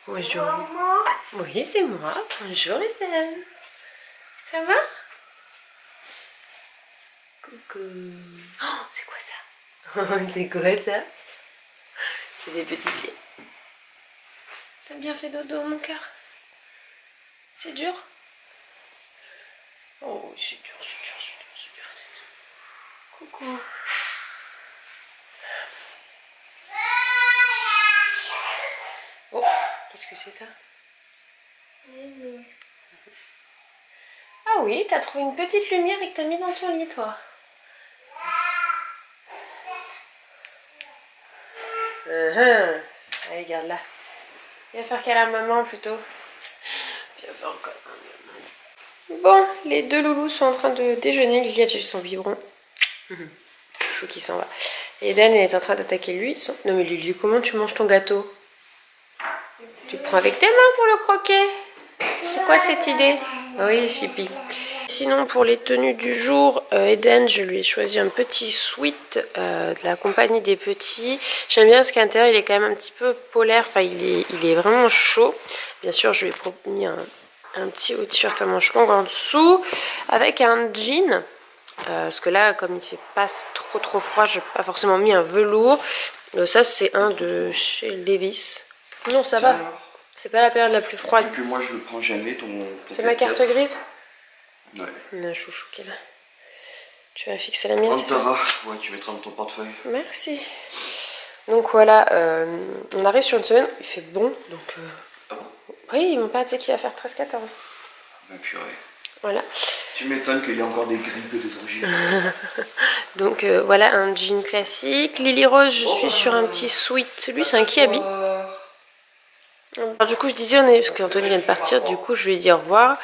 Bonjour. Oui, c'est moi. Bonjour Eden. Ça va? Coucou. Oh, c'est quoi ça? C'est quoi ça? C'est des petits pieds. T'as bien fait dodo, mon cœur? C'est dur? Oh, c'est dur, c'est dur, c'est dur, c'est dur, c'est dur. Coucou. Oh, qu'est-ce que c'est ça? Ah oui, t'as trouvé une petite lumière et que t'as mis dans ton lit, toi. Allez, regarde là. Viens faire câlin à maman plutôt. Viens faire encore. Bon, les deux loulous sont en train de déjeuner. Lily a déjà eu son biberon. Chouchou qui s'en va. Eden est en train d'attaquer lui. Non mais Lily, comment tu manges ton gâteau? Tu le prends avec tes mains pour le croquer? C'est quoi cette idée? Oui, Chippy. Sinon, pour les tenues du jour, Eden, je lui ai choisi un petit sweat de la compagnie des petits. J'aime bien parce qu'à l'intérieur, il est quand même un petit peu polaire. Enfin, il est vraiment chaud. Bien sûr, je lui ai mis un petit haut t-shirt à manches longues en dessous avec un jean. Parce que là, comme il ne fait pas trop froid, je n'ai pas forcément mis un velours. Ça, c'est un de chez Levi's. Non, ça va. C'est pas la période la plus froide. Que moi, je le prends jamais, ton c'est ma carte grise? Ouais. On a un chouchou qui est là. Tu vas la fixer la mienne? Antara, ouais, tu mettras dans ton portefeuille. Merci. Donc voilà, on arrive sur une semaine, il fait bon. Donc, Ah bon? oui, mon père dit qu'il va faire 13-14. Bah purée. Voilà. Tu m'étonnes qu'il y a encore des grippes et des angines. Donc voilà, un jean classique. Lily Rose, je suis sur un petit sweat. Lui, c'est un Kiabi. Alors du coup je disais, parce qu'Anthony vient de partir, du coup je lui ai dit au revoir.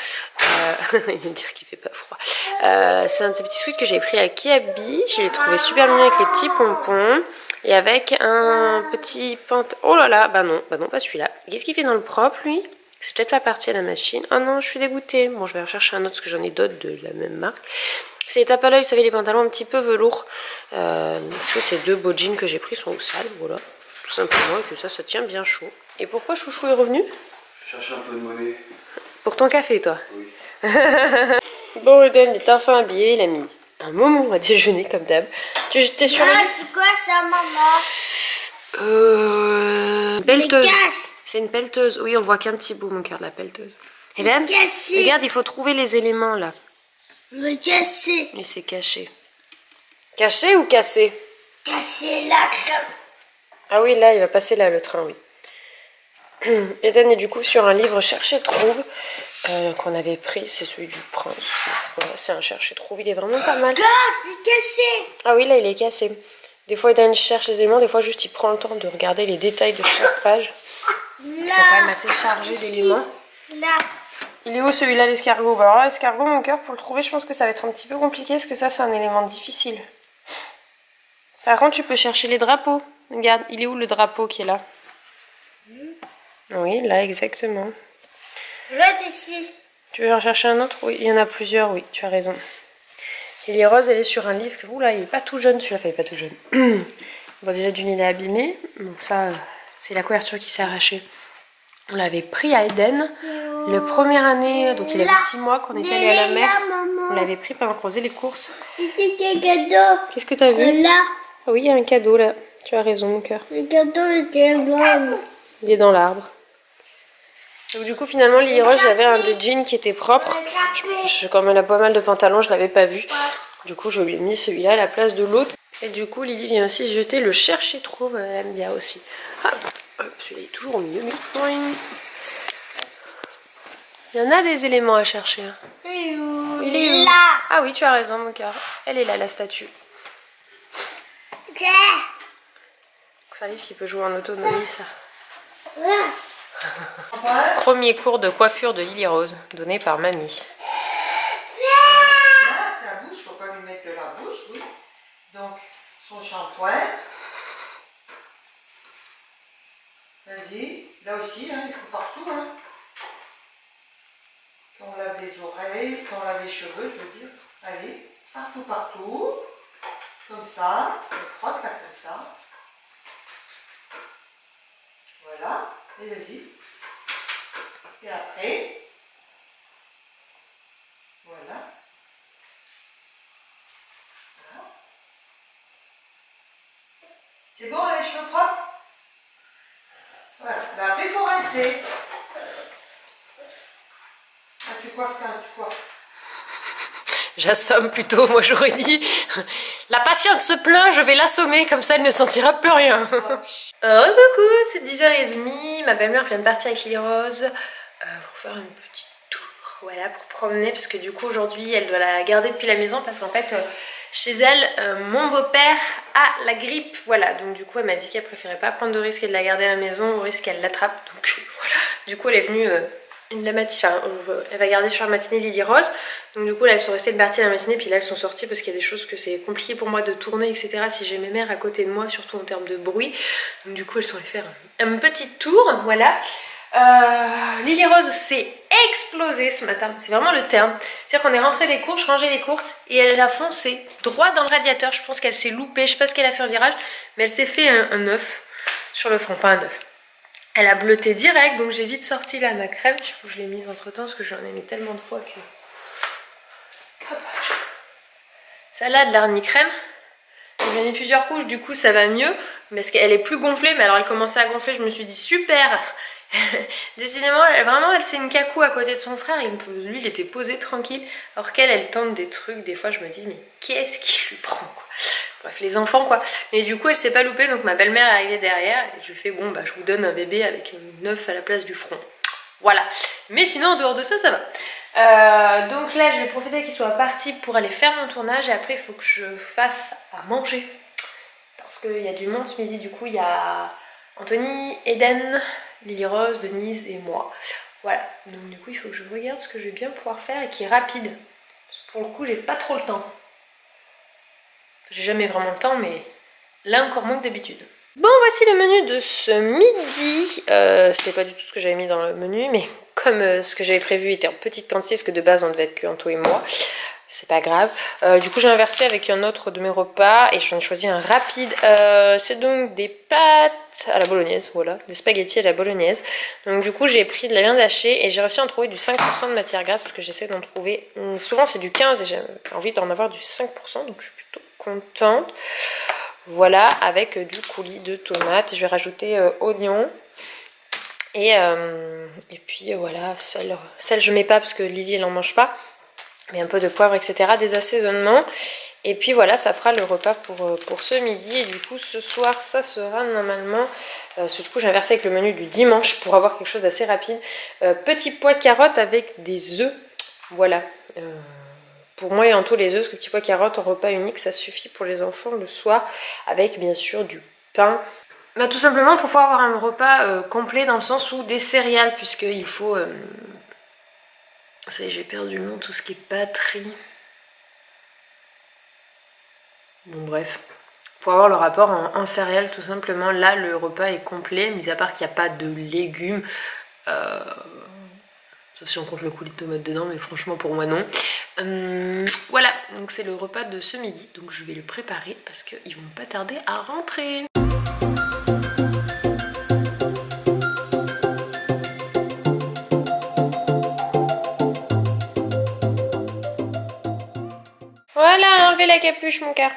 Il vient de dire qu'il fait pas froid. C'est un petit sweat que j'ai pris à Kiabi. Je l'ai trouvé super mignon avec les petits pompons. Et avec un petit pantalon. Oh là là, bah non, pas celui-là. Qu'est-ce qu'il fait dans le propre lui? C'est peut-être pas parti à la machine. Oh non, je suis dégoûtée. Bon, je vais rechercher un autre parce que j'en ai d'autres de la même marque. C'est les tape à l'œil, vous savez, les pantalons un petit peu velours. Parce que ces deux beaux jeans que j'ai pris sont sales, voilà. Tout simplement, et que ça tient bien chaud. Et pourquoi Chouchou est revenu? Je cherche un peu de monnaie. Pour ton café, toi? Oui. Bon, Eden est enfin habillé, il a mis un moment à déjeuner, comme d'hab. T'es sur le lit? C'est quoi ça, maman? Pelleteuse. C'est une pelleteuse. Oui, on voit qu'un petit bout, mon cœur, de la pelleteuse. Eden, regarde, il faut trouver les éléments, là. Me casser. Et c'est caché. Caché ou cassé? Casser là. Ah oui, là, il va passer là, le train, oui. Eden est du coup sur un livre Cherche et Trouve qu'on avait pris, c'est celui du Prince. Voilà, c'est un Cherche et Trouve, il est vraiment pas mal. Il est cassé. Ah oui, là, il est cassé. Des fois, Eden cherche les éléments, des fois, juste il prend le temps de regarder les détails de chaque page. Ils sont quand même assez chargés d'éléments. Là. Il est où celui-là, l'escargot? Alors là, l'escargot, mon cœur, pour le trouver, je pense que ça va être un petit peu compliqué parce que ça, c'est un élément difficile. Par contre, tu peux chercher les drapeaux. Regarde, il est où le drapeau qui est là? Oui, là, exactement. L'autre ici. Tu veux en chercher un autre? Oui, il y en a plusieurs, oui, tu as raison. Lily Rose, elle est sur un livre. Oula, il est pas tout jeune, celui-là, il est pas tout jeune. Bon, déjà, d'une, il est abîmé. Donc ça, c'est la couverture qui s'est arrachée. On l'avait pris à Eden. La première année, donc il avait 6 mois qu'on était allé à la mer. On l'avait pris pendant qu'on faisait les courses. C'est un cadeau. Qu'est-ce que tu as vu? Là. Ah oui, il y a un cadeau là. Tu as raison, mon cœur. Le cadeau était blanc. Il est dans l'arbre. Donc du coup, finalement, Lily Rose, j'avais un des jeans qui était propre. Comme elle a pas mal de pantalons, je l'avais pas vu. Du coup, je lui ai mis celui-là à la place de l'autre. Et du coup, Lily vient aussi jeter le Cherche et Trouve. Elle aime bien aussi. Ah, celui-là est toujours au milieu. Il y en a des éléments à chercher. Il est où? Là. Ah oui, tu as raison, mon cœur. Elle est là, la statue. C'est un livre qui peut jouer en autonomie, ça. Premier cours de coiffure de Lily Rose, donné par mamie. Là, sa bouche, faut pas lui mettre de la bouche, oui. Donc, son shampoing. Vas-y, là aussi, hein, il faut partout. Hein. Quand on lave les oreilles, quand on lave les cheveux, je veux dire. Allez, partout, partout. Comme ça, on frotte là, comme ça. Allez, vas-y. Et après, voilà. Voilà. C'est bon, les cheveux propres? Voilà. Ben après, il faut rincer. Ah, tu coiffes quand tu coiffes. J'assomme plutôt, moi j'aurais dit. La patiente se plaint, je vais l'assommer, comme ça elle ne sentira plus rien. Oh coucou, c'est 10h30, ma belle-mère vient de partir avec Lily Rose pour faire une petite tour, voilà, pour promener, parce que du coup aujourd'hui elle doit la garder depuis la maison, parce qu'en fait chez elle, mon beau-père a la grippe, voilà, donc du coup elle m'a dit qu'elle préférait pas prendre de risque et de la garder à la maison, au risque qu'elle l'attrape, donc voilà, du coup elle est venue... elle va garder sur la matinée Lily Rose, donc du coup là elles sont restées une partie de la matinée, puis là elles sont sorties parce qu'il y a des choses que c'est compliqué pour moi de tourner, etc. si j'ai mes mères à côté de moi, surtout en termes de bruit, donc du coup elles sont allées faire un petit tour, voilà. Lily Rose s'est explosée ce matin, c'est vraiment le terme, c'est-à-dire qu'on est rentré des courses, je rangeais les courses et elle a foncé droit dans le radiateur, je pense qu'elle s'est loupée, je sais pas ce qu'elle a fait en virage, mais elle s'est fait un œuf sur le front, enfin un œuf. Elle a bleuté direct, donc j'ai vite sorti là ma crème. Je sais pas où je l'ai mise entre temps parce que j'en ai mis tellement de fois que... Hop. Celle-là de l'arni-crème. J'en ai plusieurs couches, du coup ça va mieux. Parce qu'elle est plus gonflée, mais alors elle commençait à gonfler, je me suis dit super. Décidément, elle c'est une cacou à côté de son frère. Lui il était posé tranquille. Alors qu'elle, elle tente des trucs, des fois je me dis mais qu'est-ce qui lui prend quoi. Bref, les enfants quoi. Mais du coup elle s'est pas loupée, donc ma belle-mère est arrivée derrière et je lui fais bon bah je vous donne un bébé avec un œuf à la place du front. Voilà. Mais sinon en dehors de ça, ça va. Donc là je vais profiter qu'il soit parti pour aller faire mon tournage et après il faut que je fasse à manger. Parce qu'il y a du monde ce midi, du coup il y a Anthony, Eden, Lily Rose, Denise et moi. Voilà. Donc du coup il faut que je regarde ce que je vais bien pouvoir faire et qui est rapide. Pour le coup j'ai pas trop le temps. J'ai jamais vraiment le temps, mais là encore moins que d'habitude. Bon, voici le menu de ce midi. C'était pas du tout ce que j'avais mis dans le menu, mais comme ce que j'avais prévu était en petite quantité, parce que de base on devait être que Anto et moi, c'est pas grave. Du coup j'ai inversé avec un autre de mes repas et j'en ai choisi un rapide. C'est donc des pâtes à la bolognaise, voilà, des spaghettis à la bolognaise. Donc du coup j'ai pris de la viande hachée et j'ai réussi à en trouver du 5% de matière grasse parce que j'essaie d'en trouver. Souvent c'est du 15% et j'ai envie d'en avoir du 5%, donc je suis plutôt contente. Voilà, avec du coulis de tomates. Je vais rajouter oignons et puis voilà, sel je mets pas parce que Lily elle en mange pas, mais un peu de poivre, etc., des assaisonnements. Et puis voilà, ça fera le repas pour ce midi. Et du coup ce soir ça sera normalement du coup j'ai inversé avec le menu du dimanche pour avoir quelque chose d'assez rapide. Petit pois carottes avec des œufs, voilà. Pour moi et en tous les œufs, ce petit pois carottes en repas unique, ça suffit pour les enfants le soir, avec bien sûr du pain. Bah, tout simplement pour pouvoir avoir un repas complet dans le sens où des céréales, puisqu'il faut... Ça y est, j'ai perdu le nom, tout ce qui est batterie. Bon bref, pour avoir le rapport en céréales tout simplement, là le repas est complet, mis à part qu'il n'y a pas de légumes. Sauf si on compte le coulis de tomate dedans, mais franchement pour moi non. Voilà, donc c'est le repas de ce midi, donc je vais le préparer parce qu'ils vont pas tarder à rentrer. Voilà, enlevez la capuche mon cœur.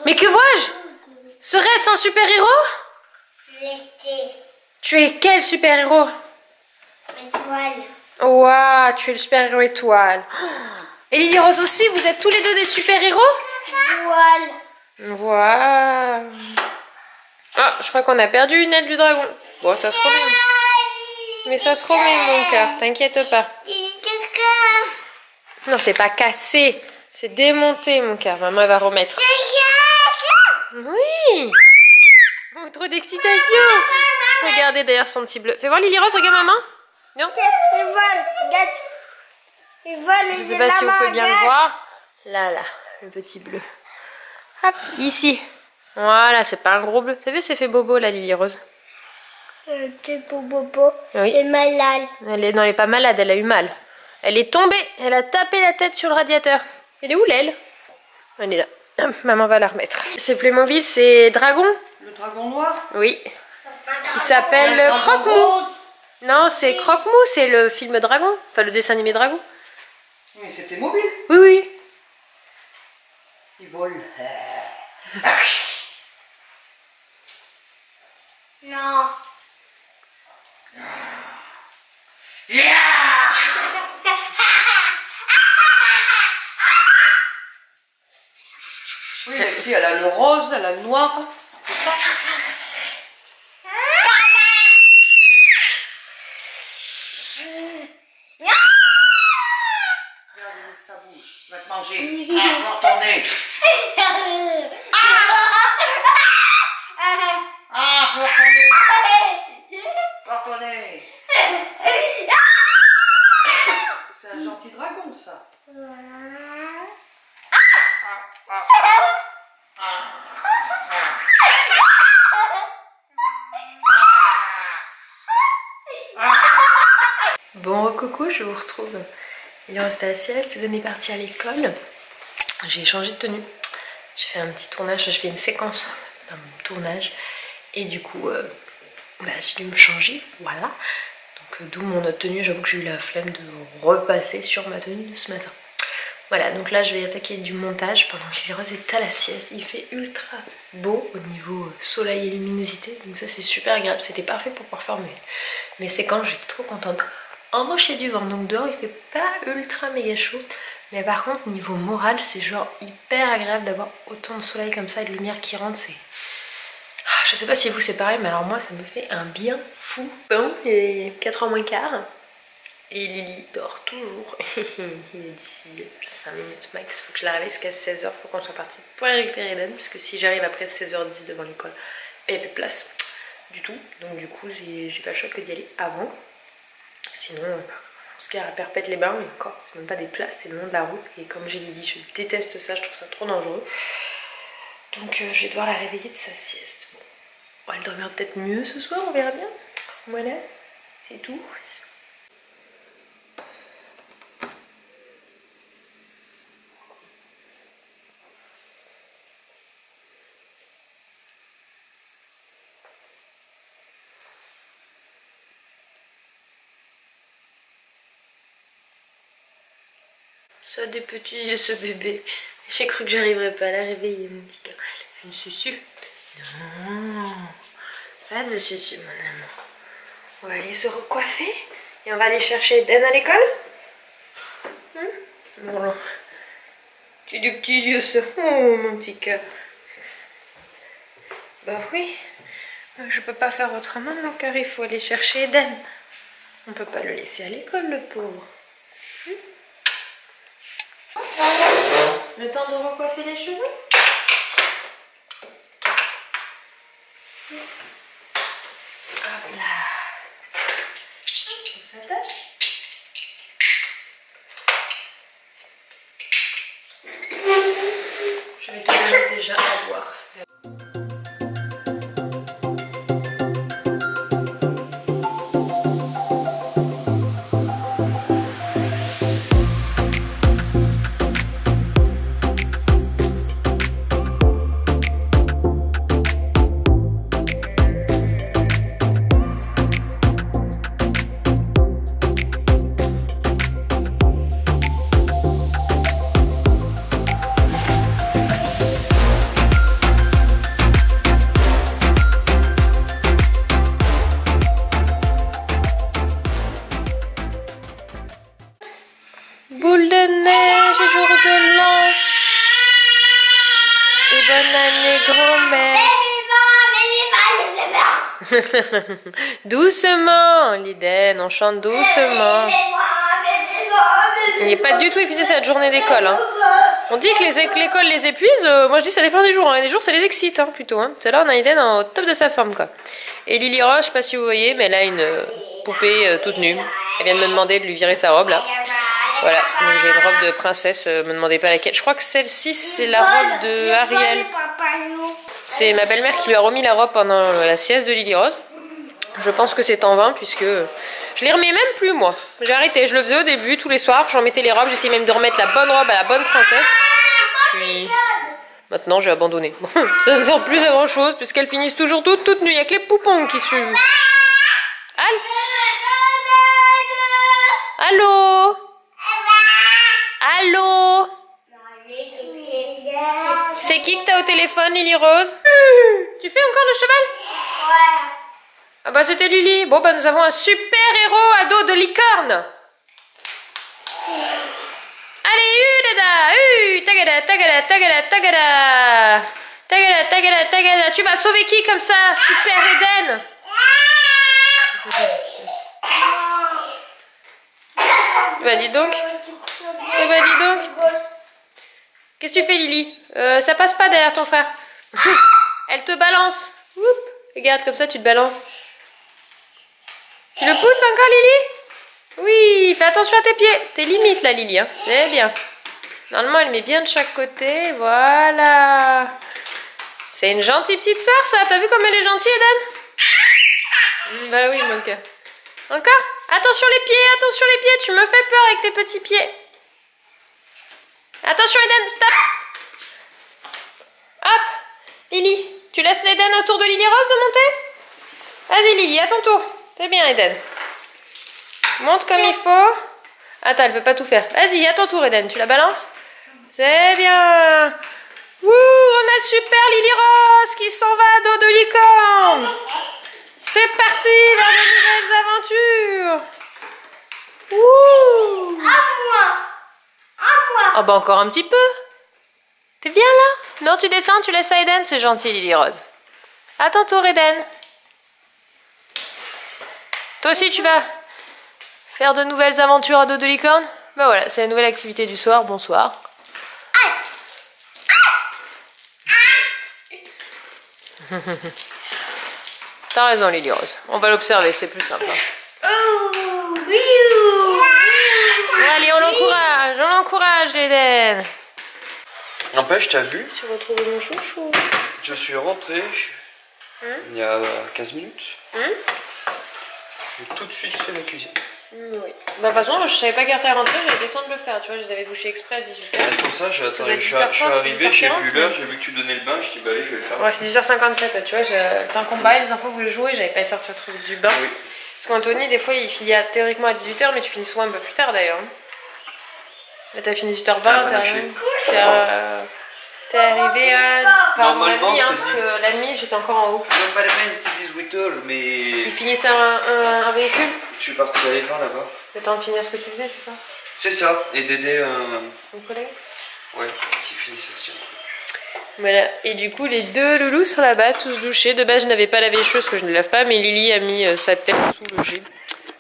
Mais que vois-je? Serait-ce un super-héros? Tu es quel super-héros? Étoile. Waouh, tu es le super-héros étoile. Et Lily Rose aussi, vous êtes tous les deux des super-héros? Étoile. Voilà. Ah, je crois qu'on a perdu une aile du dragon. Bon, ça se remet. Mais ça se remet mon cœur, t'inquiète pas. Non, c'est pas cassé, c'est démonté mon cœur. Maman elle va remettre. Oui. Oh, trop d'excitation. Regardez d'ailleurs son petit bleu. Fais voir Lily Rose, regarde maman. Non. Je sais pas si vous pouvez bien le voir. Là, le petit bleu. Hop, ici. Voilà, c'est pas un gros bleu. T'as vu, c'est fait bobo la Lily Rose. C'est pour Bobo. Oui. Elle est malade. Elle est pas malade, elle a eu mal. Elle est tombée, elle a tapé la tête sur le radiateur. Elle est où l'aile? Elle est là. Hop, maman va la remettre. C'est Playmobil, c'est Dragon. Le dragon noir. Oui. Qui s'appelle Le dragon Croque-Mou. rose. Non, c'est Croque-Mou, c'est le film Dragon. Enfin, le dessin animé Dragon. Mais c'était mobile. Oui, oui. Il vole. Non. Oui, Lexi, elle a le rose, elle a le noir. C'est ça. Regarde, ça bouge. Il va te manger. Ah, faut retourner. Ah, faut retourner. Faut retourner. C'est un gentil dragon, ça. Bon, coucou, je vous retrouve. Il est resté à la sieste, Dan est parti à l'école. J'ai changé de tenue. J'ai fait un petit tournage, je fais une séquence d'un tournage. Et du coup, j'ai dû me changer, voilà. Donc d'où mon autre tenue, j'avoue que j'ai eu la flemme de repasser sur ma tenue de ce matin. Voilà, donc là je vais attaquer du montage pendant que Lily Rose est à la sieste. Il fait ultra beau au niveau soleil et luminosité, donc ça c'est super agréable. C'était parfait pour pouvoir faire mes séquences, j'étais trop contente. En revanche il y a du vent, donc dehors il fait pas ultra méga chaud. Mais par contre niveau moral c'est genre hyper agréable d'avoir autant de soleil comme ça et de lumière qui rentre. C'est... Je sais pas si vous c'est pareil, mais alors moi ça me fait un bien fou. Bon, il est 4h moins quart. Et Lily dort toujours. Il est d'ici 5 minutes max. Faut que je la réveille parce qu'à 16h, faut qu'on soit parti pour aller récupérer Dan. Parce que si j'arrive après 16h10 devant l'école, il n'y a plus de place du tout. Donc du coup, j'ai pas le choix que d'y aller avant. Sinon, on se gare à Perpète-les-Bains. Mais encore, c'est même pas des places, c'est le long de la route. Et comme j'ai dit, je déteste ça, je trouve ça trop dangereux. Donc je vais devoir la réveiller de sa sieste. Bon, elle dormira peut-être mieux ce soir, on verra bien. Voilà, c'est tout. Ça a des petits yeux ce bébé. J'ai cru que j'arriverais pas à la réveiller mon petit gars. Une susu. Non. Pas de susu mon amour. On va aller se recoiffer. Et on va aller chercher Dan à l'école. Bon. Tu as des petits yeux ça. Oh mon petit cœur. Bah oui. Je peux pas faire autrement mon cœur. Il faut aller chercher Dan. On peut pas le laisser à l'école le pauvre. Le temps de recoiffer les cheveux. Hop là. On s'attache. Je vais te donner déjà à boire. Boule de neige et jour de l'an. Et bonne année grand-mère. Doucement, Liden, on chante doucement. Il n'est pas du tout épuisé cette journée d'école. Hein. On dit que l'école les épuise. Moi je dis ça dépend des jours. Hein. Il y a des jours ça les excite hein, plutôt. Hein. Tout à l'heure on a Liden au top de sa forme. Quoi. Et Lily Rose, je sais pas si vous voyez, mais elle a une poupée toute nue. Elle vient de me demander de lui virer sa robe là. Voilà, donc j'ai une robe de princesse, me demandez pas laquelle. Je crois que celle-ci c'est la robe de Ariel. C'est ma belle-mère qui lui a remis la robe pendant la sieste de Lily Rose. Je pense que c'est en vain puisque je les remets même plus moi. J'ai arrêté, je le faisais au début tous les soirs, j'en mettais les robes, j'essayais même de remettre la bonne robe à la bonne princesse. Puis Maintenant, j'ai abandonné. Ça ne sert plus à grand chose puisqu'elles finissent toujours toutes nues. Il n'y a que les poupons qui suivent. Allô? Allô? C'est qui que t'as au téléphone, Lily Rose? Tu fais encore le cheval? Ouais. Ah bah c'était Lily. Bon bah nous avons un super héros à dos de licorne. Allez, dada, tagada, tagada, tagada, tagada. Tagada, tagada, tagada. Tu vas sauver qui comme ça? Super Eden. Bah dis donc. Bah dis donc. Qu'est-ce que tu fais, Lily? Ça passe pas derrière ton frère. Elle te balance. Oup. Regarde, comme ça tu te balances. Tu le pousses encore, Lily? Oui, fais attention à tes pieds. T'es limite là, Lily. Hein. C'est bien. Normalement, elle met bien de chaque côté. Voilà. C'est une gentille petite sœur, ça. T'as vu comme elle est gentille, Eden? Bah oui, mon cœur. Encore? Attention les pieds, tu me fais peur avec tes petits pieds. Attention Eden, stop. Hop, Lily, tu laisses l'Eden autour de Lily Rose de monter? Vas-y Lily, à ton tour. C'est bien Eden. Monte comme il faut. Attends, elle peut pas tout faire. Vas-y, à ton tour Eden, tu la balances? C'est bien. Wouh, on a super Lily Rose qui s'en va à dos de licorne. C'est parti vers de nouvelles aventures. Ouh. À moi. Ah bah encore un petit peu. T'es bien là? Non, tu descends, tu laisses à Eden, c'est gentil Lily Rose. À ton tour Eden. Toi aussi tu vas faire de nouvelles aventures à dos de licorne? Bah voilà, c'est la nouvelle activité du soir, bonsoir. T'as raison Lily Rose, on va l'observer, c'est plus simple. Allez, on l'encourage l'Eden. N'empêche, t'as vu? Tu retrouves mon chouchou. Je suis rentré il y a 15 minutes. J'ai tout de suite fait la cuisine. Oui. Bah, de toute façon, je savais pas qu'elle était rentrée, j'allais descendre le faire. Tu vois, je les avais couchés exprès à 18h. C'est pour ça, je suis 18h30, arrivé, j'ai 18h40, vu l'heure, j'ai vu que tu donnais le bain, je dis bah allez, je vais le faire. Ouais, c'est 10h57, tu vois, le temps qu'on baille, les enfants voulaient jouer, j'avais pas sorti le truc du bain. Oui. Parce qu'Anthony, des fois, il finit théoriquement à 18h, mais tu finis souvent un peu plus tard d'ailleurs. Là, t'as fini 18h20, t'es arrivé à. Normalement, la nuit, c'est parce que la nuit, j'étais encore en haut. Normalement, c'est 18h, mais. Ils finissaient un véhicule? Je suis parti à l'Évin là-bas. Le temps de finir ce que tu faisais, c'est ça? C'est ça, et d'aider Mon collègue? Ouais, qui finissait aussi un truc. Voilà, et du coup les deux loulous sont là-bas, tous douchés. De base je n'avais pas lavé les cheveux parce que je ne lave pas, mais Lily a mis sa tête sous le jet.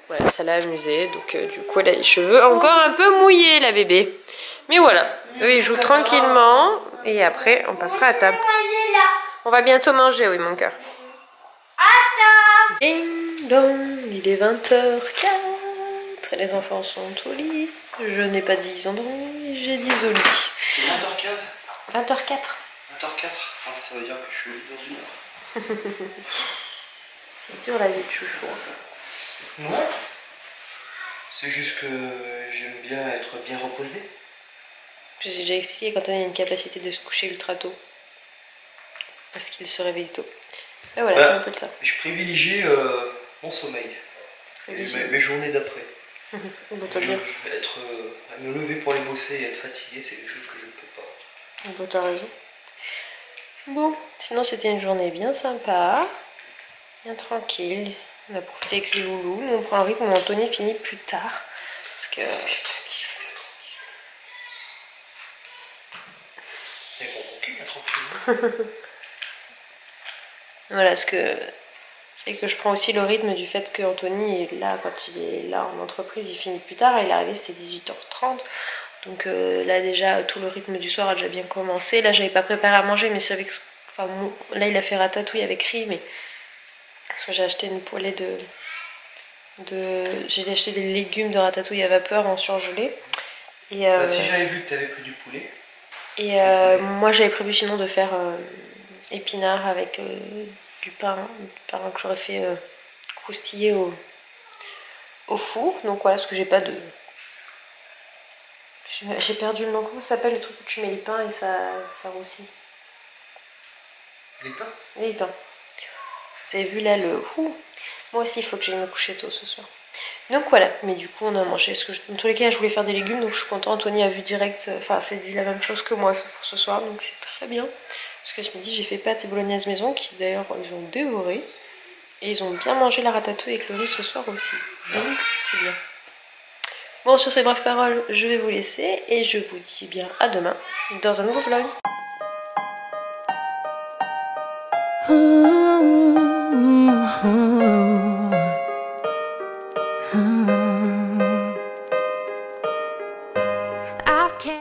Voilà, ça l'a amusée, donc du coup elle a les cheveux encore un peu mouillés la bébé. Mais voilà, eux ils jouent tranquillement et après on passera à table. On va bientôt manger, oui mon cœur. Attends. Ding dong, il est 20h04 et les enfants sont au lit. Je n'ai pas dit ils ont dormi, j'ai dit au lit. 20h15 20h04. 20h04 enfin, ça veut dire que je suis dans une heure. C'est dur la vie de chouchou. Non. C'est juste que j'aime bien être bien reposé. Je vous ai déjà expliqué quand on a une capacité de se coucher ultra tôt. Parce qu'il se réveille tôt. Et voilà, c'est un peu de ça. Je privilégie mon sommeil. Et mes journées d'après. Bon, t'as bien. Être, à me lever pour aller bosser et être fatigué, c'est quelque chose que je ne peux pas. Bon, t'as raison. Bon, sinon c'était une journée bien sympa. Bien tranquille. On a profité avec les loulous. Nous on prend le rythme où Anthony finit plus tard. Parce que... C'est bon, tranquille. Voilà, parce que c'est que je prends aussi le rythme du fait que Anthony est là, quand il est là en entreprise, il finit plus tard. Il est arrivé, c'était 18h30. Donc là déjà, tout le rythme du soir a déjà bien commencé. Là, j'avais pas préparé à manger, mais c'est avec... Enfin, là, il a fait ratatouille avec riz, mais... Parce que j'ai acheté une poêlée J'ai acheté des légumes de ratatouille à vapeur en surgelé. Et, si j'avais vu que tu avais pris du poulet. Et moi, j'avais prévu sinon de faire épinards avec du pain que j'aurais fait croustiller au four. Donc voilà, parce que j'ai pas de... J'ai perdu le nom. Comment ça s'appelle le truc où tu mets les pains et ça roussit? Les pains. Les pains. Vous avez vu là le... Moi aussi il faut que j'aille me coucher tôt ce soir. Donc voilà, mais du coup on a mangé. Parce que dans tous les cas je voulais faire des légumes, donc je suis contente. Anthony a vu direct, enfin c'est dit la même chose que moi pour ce soir, donc c'est très bien. Parce que je me dis j'ai fait pâtes et bolognaise maison, qui d'ailleurs ils ont dévoré. Et ils ont bien mangé la ratatouille avec le riz ce soir aussi. Donc c'est bien. Bon, sur ces brèves paroles, je vais vous laisser et je vous dis bien à demain dans un nouveau vlog. Ooh, ooh, ooh.